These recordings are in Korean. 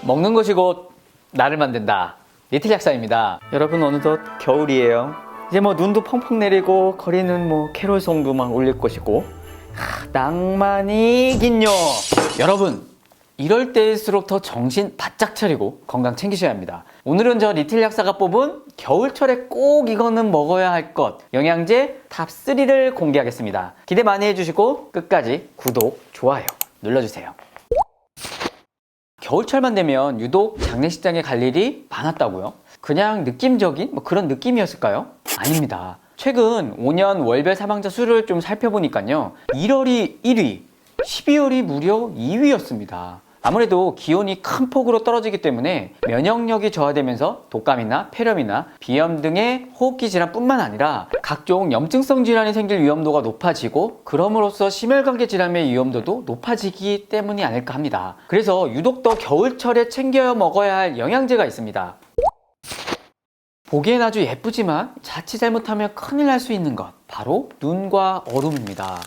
먹는 것이 곧 나를 만든다. 리틀 약사입니다. 여러분, 어느덧 겨울이에요. 이제 눈도 펑펑 내리고 거리는 캐롤송도 막 울릴 것이고 낭만이긴요. 여러분, 이럴 때일수록 더 정신 바짝 차리고 건강 챙기셔야 합니다. 오늘은 저 리틀 약사가 뽑은 겨울철에 꼭 이거는 먹어야 할 것 영양제 탑3를 공개하겠습니다. 기대 많이 해주시고 끝까지 구독, 좋아요 눌러주세요. 겨울철만 되면 유독 장례식장에 갈 일이 많았다고요? 그냥 느낌적인 그런 느낌이었을까요? 아닙니다. 최근 5년 월별 사망자 수를 좀 살펴보니까요, 1월이 1위, 12월이 무려 2위였습니다. 아무래도 기온이 큰 폭으로 떨어지기 때문에 면역력이 저하되면서 독감이나 폐렴이나 비염 등의 호흡기 질환뿐만 아니라 각종 염증성 질환이 생길 위험도가 높아지고, 그럼으로써 심혈관계 질환의 위험도도 높아지기 때문이 아닐까 합니다. 그래서 유독 더 겨울철에 챙겨 먹어야 할 영양제가 있습니다. 보기엔 아주 예쁘지만 자칫 잘못하면 큰일 날 수 있는 것, 바로 눈과 얼음입니다.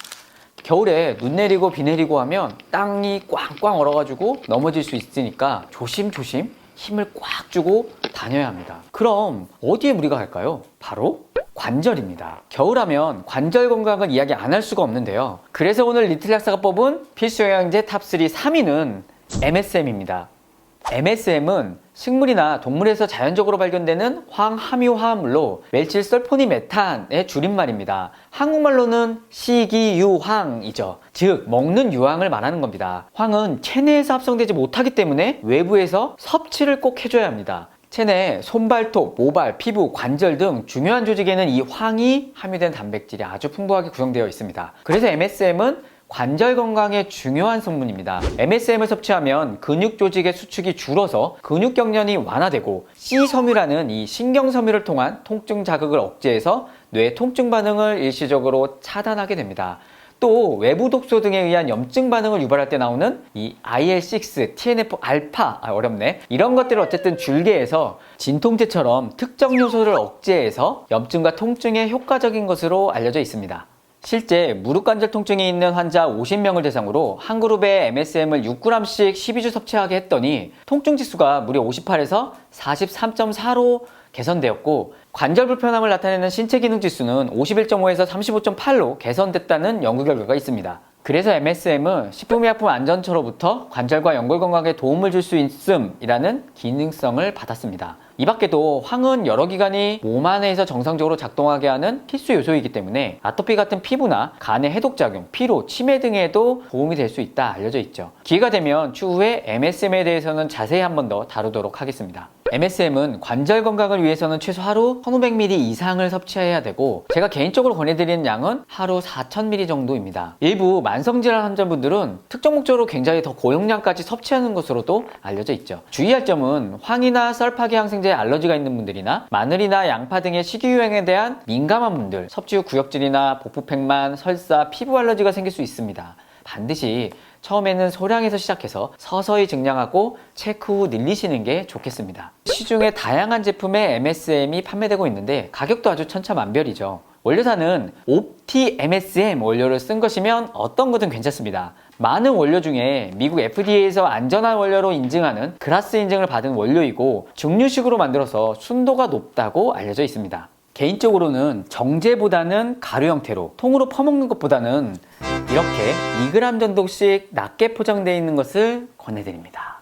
겨울에 눈 내리고 비 내리고 하면 땅이 꽝꽝 얼어가지고 넘어질 수 있으니까 조심조심 힘을 꽉 주고 다녀야 합니다. 그럼 어디에 무리가 갈까요? 바로 관절입니다. 겨울하면 관절 건강을 이야기 안 할 수가 없는데요. 그래서 오늘 리틀 약사가 뽑은 필수 영양제 탑3 3위는 MSM입니다. MSM은 식물이나 동물에서 자연적으로 발견되는 황함유 화합물로 멜칠설포니메탄의 줄임말입니다. 한국말로는 식이유황이죠. 즉 먹는 유황을 말하는 겁니다. 황은 체내에서 합성되지 못하기 때문에 외부에서 섭취를 꼭 해줘야 합니다. 체내 손발톱, 모발, 피부, 관절 등 중요한 조직에는 이 황이 함유된 단백질이 아주 풍부하게 구성되어 있습니다. 그래서 MSM은 관절 건강에 중요한 성분입니다. MSM을 섭취하면 근육 조직의 수축이 줄어서 근육 경련이 완화되고, C섬유라는 이 신경섬유를 통한 통증 자극을 억제해서 뇌 통증 반응을 일시적으로 차단하게 됩니다. 또 외부 독소 등에 의한 염증 반응을 유발할 때 나오는 이 IL-6, TNF-알파, 이런 것들을 어쨌든 줄게해서 진통제처럼 특정 요소를 억제해서 염증과 통증에 효과적인 것으로 알려져 있습니다. 실제 무릎 관절 통증이 있는 환자 50명을 대상으로 한 그룹에 MSM을 6g씩 12주 섭취하게 했더니 통증 지수가 무려 58에서 43.4로 개선되었고, 관절 불편함을 나타내는 신체 기능 지수는 51.5에서 35.8로 개선됐다는 연구 결과가 있습니다. 그래서 MSM은 식품의약품 안전처로부터 관절과 연골 건강에 도움을 줄 수 있음이라는 기능성을 받았습니다. 이 밖에도 황은 여러 기관이 몸 안에서 정상적으로 작동하게 하는 필수 요소이기 때문에 아토피 같은 피부나 간의 해독작용, 피로, 치매 등에도 도움이 될 수 있다 알려져 있죠. 기회가 되면 추후에 MSM에 대해서는 자세히 한 번 더 다루도록 하겠습니다. MSM은 관절 건강을 위해서는 최소 하루 1500ml 이상을 섭취해야 되고, 제가 개인적으로 권해드리는 양은 하루 4000ml 정도입니다. 일부 만성질환 환자분들은 특정 목적으로 굉장히 더 고용량까지 섭취하는 것으로도 알려져 있죠. 주의할 점은 황이나 썰파기 항생제에 알러지가 있는 분들이나 마늘이나 양파 등의 식이유행에 대한 민감한 분들, 섭취 후 구역질이나 복부팽만, 설사, 피부 알러지가 생길 수 있습니다. 반드시 처음에는 소량에서 시작해서 서서히 증량하고 체크 후 늘리시는 게 좋겠습니다. 시중에 다양한 제품의 MSM이 판매되고 있는데 가격도 아주 천차만별이죠. 원료사는 옵티 MSM 원료를 쓴 것이면 어떤 거든 괜찮습니다. 많은 원료 중에 미국 FDA에서 안전한 원료로 인증하는 그라스 인증을 받은 원료이고, 증류식으로 만들어서 순도가 높다고 알려져 있습니다. 개인적으로는 정제보다는 가루 형태로 통으로 퍼먹는 것보다는 이렇게 2g 정도씩 낮게 포장되어 있는 것을 권해드립니다.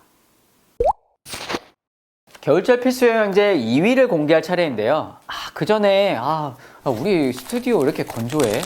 겨울철 필수 영양제 2위를 공개할 차례인데요. 그 전에 우리 스튜디오 왜 이렇게 건조해?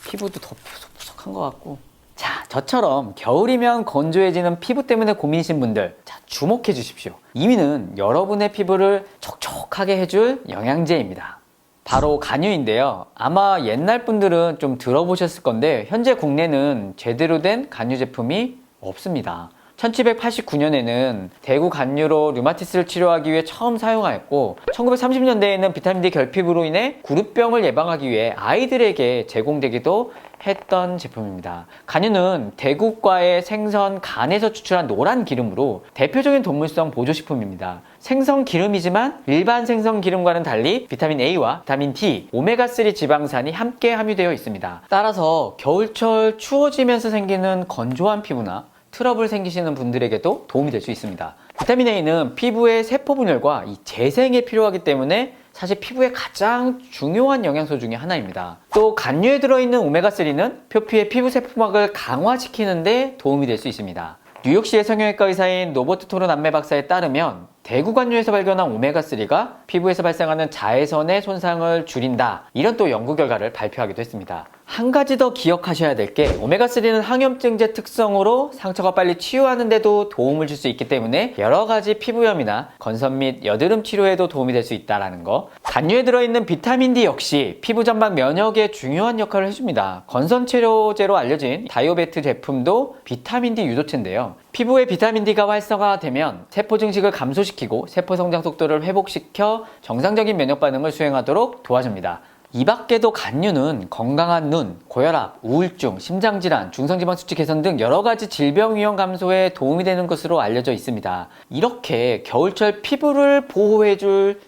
피부도 더 푸석푸석한 것 같고. 자, 저처럼 겨울이면 건조해지는 피부 때문에 고민이신 분들, 자, 주목해 주십시오. 2위는 여러분의 피부를 촉촉하게 해줄 영양제입니다. 바로 간유인데요. 아마 옛날 분들은 좀 들어보셨을 건데, 현재 국내는 제대로 된 간유 제품이 없습니다. 1789년에는 대구 간유로 류마티스를 치료하기 위해 처음 사용하였고, 1930년대에는 비타민 D 결핍으로 인해 구루병을 예방하기 위해 아이들에게 제공되기도 했던 제품입니다. 간유는 대구과의 생선, 간에서 추출한 노란 기름으로 대표적인 동물성 보조식품입니다. 생선 기름이지만 일반 생선 기름과는 달리 비타민 A와 비타민 D, 오메가3 지방산이 함께 함유되어 있습니다. 따라서 겨울철 추워지면서 생기는 건조한 피부나 트러블 생기시는 분들에게도 도움이 될 수 있습니다. 비타민 A는 피부의 세포 분열과 이 재생에 필요하기 때문에 사실 피부에 가장 중요한 영양소 중에 하나입니다. 또 간류에 들어있는 오메가3는 표피의 피부 세포막을 강화시키는 데 도움이 될 수 있습니다. 뉴욕시의 성형외과 의사인 노버트 토르 남매 박사에 따르면 대구 간류에서 발견한 오메가3가 피부에서 발생하는 자외선의 손상을 줄인다. 이런 또 연구 결과를 발표하기도 했습니다. 한 가지 더 기억하셔야 될 게 오메가3는 항염증제 특성으로 상처가 빨리 치유하는 데도 도움을 줄 수 있기 때문에 여러 가지 피부염이나 건선 및 여드름 치료에도 도움이 될 수 있다는 거. 간류에 들어있는 비타민 D 역시 피부 전반 면역에 중요한 역할을 해줍니다. 건선 치료제로 알려진 다이오베트 제품도 비타민 D 유도체인데요. 피부에 비타민 D가 활성화되면 세포 증식을 감소시키고 세포 성장 속도를 회복시켜 정상적인 면역 반응을 수행하도록 도와줍니다. 이 밖에도 간류는 건강한 눈, 고혈압, 우울증, 심장질환, 중성지방 수치 개선 등 여러 가지 질병 위험 감소에 도움이 되는 것으로 알려져 있습니다. 이렇게 겨울철 피부를 보호해줄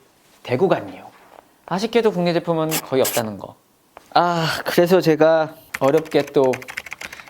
대구 간류. 아쉽게도 국내 제품은 거의 없다는 거. 그래서 제가 어렵게 또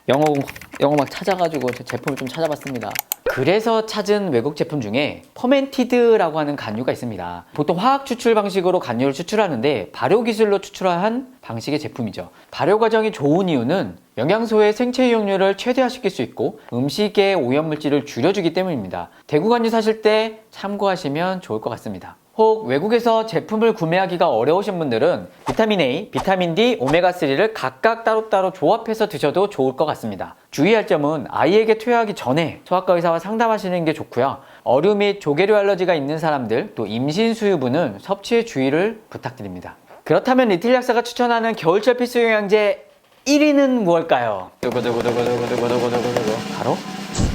영어 막 찾아가지고 제품을 좀 찾아봤습니다. 그래서 찾은 외국 제품 중에 퍼멘티드라고 하는 간류가 있습니다. 보통 화학 추출 방식으로 간류를 추출하는데 발효 기술로 추출한 방식의 제품이죠. 발효 과정이 좋은 이유는 영양소의 생체 이용률을 최대화시킬 수 있고 음식의 오염물질을 줄여주기 때문입니다. 대구 간류 사실 때 참고하시면 좋을 것 같습니다. 혹 외국에서 제품을 구매하기가 어려우신 분들은 비타민 A, 비타민 D, 오메가3를 각각 따로따로 조합해서 드셔도 좋을 것 같습니다. 주의할 점은 아이에게 투여하기 전에 소아과 의사와 상담하시는 게 좋고요. 어류 및 조개류 알러지가 있는 사람들, 또 임신 수유부는 섭취에 주의를 부탁드립니다. 그렇다면 리틀 약사가 추천하는 겨울철 필수 영양제 1위는 무엇일까요? 바로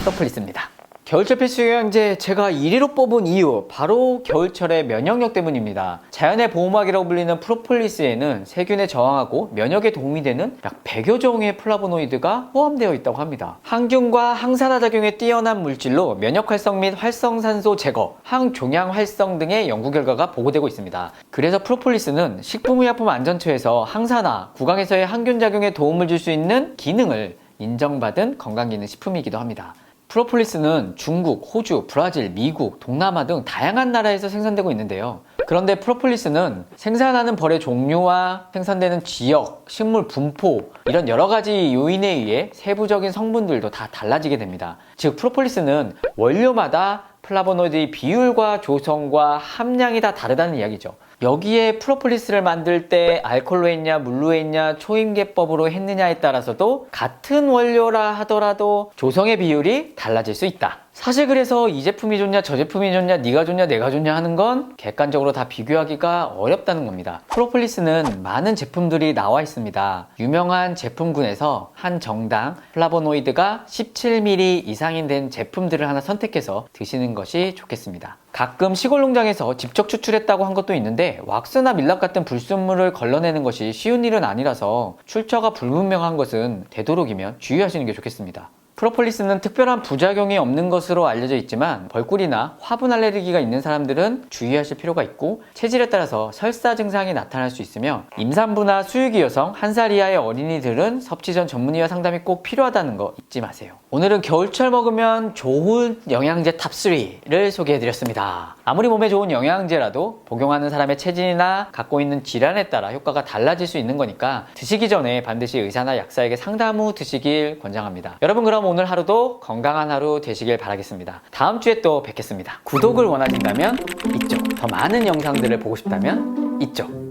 프로폴리스입니다. 겨울철 필수 영양제 제가 1위로 뽑은 이유 바로 겨울철의 면역력 때문입니다. 자연의 보호막이라고 불리는 프로폴리스에는 세균에 저항하고 면역에 도움이 되는 약 100여 종의 플라보노이드가 포함되어 있다고 합니다. 항균과 항산화 작용에 뛰어난 물질로 면역 활성 및 활성산소 제거, 항종양 활성 등의 연구 결과가 보고되고 있습니다. 그래서 프로폴리스는 식품의약품안전처에서 항산화, 구강에서의 항균 작용에 도움을 줄 수 있는 기능을 인정받은 건강기능식품이기도 합니다. 프로폴리스는 중국, 호주, 브라질, 미국, 동남아 등 다양한 나라에서 생산되고 있는데요. 그런데 프로폴리스는 생산하는 벌의 종류와 생산되는 지역, 식물 분포 이런 여러 가지 요인에 의해 세부적인 성분들도 다 달라지게 됩니다. 즉 프로폴리스는 원료마다 플라보노이드의 비율과 조성과 함량이 다 다르다는 이야기죠. 여기에 프로폴리스를 만들 때 알코올로 했냐 물로 했냐 초임계법으로 했느냐에 따라서도 같은 원료라 하더라도 조성의 비율이 달라질 수 있다. 사실 그래서 이 제품이 좋냐 저 제품이 좋냐 네가 좋냐 내가 좋냐 하는 건 객관적으로 다 비교하기가 어렵다는 겁니다. 프로폴리스는 많은 제품들이 나와 있습니다. 유명한 제품군에서 한 정당 플라보노이드가 17ml 이상이 된 제품들을 하나 선택해서 드시는 것이 좋겠습니다. 가끔 시골 농장에서 직접 추출했다고 한 것도 있는데 왁스나 밀랍 같은 불순물을 걸러내는 것이 쉬운 일은 아니라서 출처가 불분명한 것은 되도록이면 주의하시는 게 좋겠습니다. 프로폴리스는 특별한 부작용이 없는 것으로 알려져 있지만 벌꿀이나 화분 알레르기가 있는 사람들은 주의하실 필요가 있고 체질에 따라서 설사 증상이 나타날 수 있으며 임산부나 수유기 여성, 1살 이하의 어린이들은 섭취 전 전문의와 상담이 꼭 필요하다는 거 잊지 마세요. 오늘은 겨울철 먹으면 좋은 영양제 탑3를 소개해드렸습니다. 아무리 몸에 좋은 영양제라도 복용하는 사람의 체질이나 갖고 있는 질환에 따라 효과가 달라질 수 있는 거니까 드시기 전에 반드시 의사나 약사에게 상담 후 드시길 권장합니다. 여러분 그럼 오늘 하루도 건강한 하루 되시길 바라겠습니다. 다음 주에 또 뵙겠습니다. 구독을 원하신다면 이쪽, 더 많은 영상들을 보고 싶다면 이쪽.